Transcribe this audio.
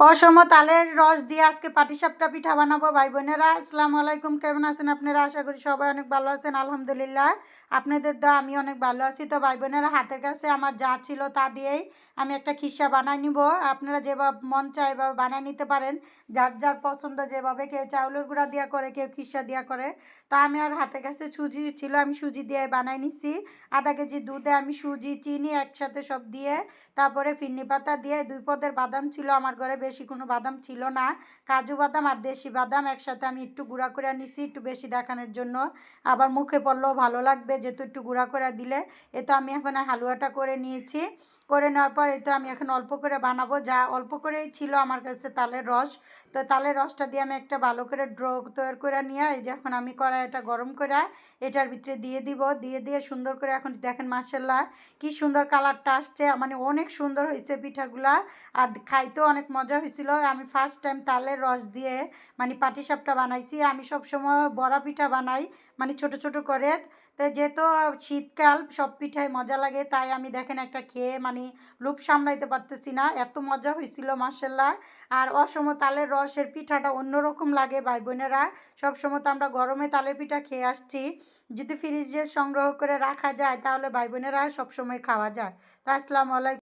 অসম তালের রস দিয়ে আজকে পাটিসাপটা পিঠা বানাবো ভাই বোনেরা। আসসালামু আলাইকুম, কেমন আছেন আপনারা? আশা করি সবাই অনেক ভালো আছেন। আলহামদুলিল্লাহ, আপনাদের দোয়া আমি অনেক ভালো আছি। তো ভাই বোনেরা, হাতের কাছে আমার যা ছিল তা দিয়েই আমি একটা খিসা বানাই নিব। আপনারা যেভাবে মন চায় এভাবে বানিয়ে নিতে পারেন, যার যার পছন্দ যেভাবে। কেউ চাউলের গুঁড়া দিয়া করে, কেউ খিসা দিয়া করে। তো আমি আর হাতের কাছে সুজি ছিল, আমি সুজি দিয়ে বানাই নিছি। আধা কেজি দুধে আমি সুজি চিনি একসাথে সব দিয়ে, তারপরে ফিরনি পাতা দিয়ে, 2 পদের বাদাম ছিল আমার ঘরে, বেশি কোনো বাদাম ছিল না। কাজু বাদাম আর দেশি বাদাম একসাথে আমি একটু গুঁড়া করে নিছি, একটু বেশি দেখানোর জন্য। আবার মুখে পড়লেও ভালো লাগবে, যেহেতু একটু গুঁড়া করে দিলে। এ তো আমি এখন হালুয়াটা করে নিয়েছি। করে নেওয়ার পর এই তো আমি এখন অল্প করে বানাবো, যা অল্প করেই ছিল আমার কাছে তালের রস। তো তালের রসটা দিয়ে আমি একটা ভালো করে ড্রো তৈরি করে নিয়ে, এই যে এখন আমি কড়াইটা গরম করে এটার ভিতরে দিয়ে দিব। দিয়ে সুন্দর করে এখন দেখেন মাশাআল্লাহ কি সুন্দর কালারটা আসছে, মানে অনেক সুন্দর হয়েছে পিঠাগুলা। আর খাইতেও অনেক মজা হয়েছিল। আমি ফার্স্ট টাইম তালের রস দিয়ে মানে পাটিসাপটা বানাইছি। আমি সবসময় বড়া পিঠা বানাই, মানে ছোট ছোট করে। তো যেহেতু শীতকাল, সব পিঠাই মজা লাগে, তাই আমি দেখেন একটা খেয়ে মানে লোভ সামলাইতে পারতেছি না, এত মজা হয়েছিল মাশাআল্লাহ। আর অসম তালের রসের পিঠাটা অন্যরকম লাগে ভাই বোনেরা। সবসময় তো আমরা গরমে তালের পিঠা খেয়ে আসছি, যদি ফ্রিজে সংগ্রহ করে রাখা যায় তাহলে ভাই বোনেরা সবসময় খাওয়া যায়। তা আসসালামু আলাইকুম।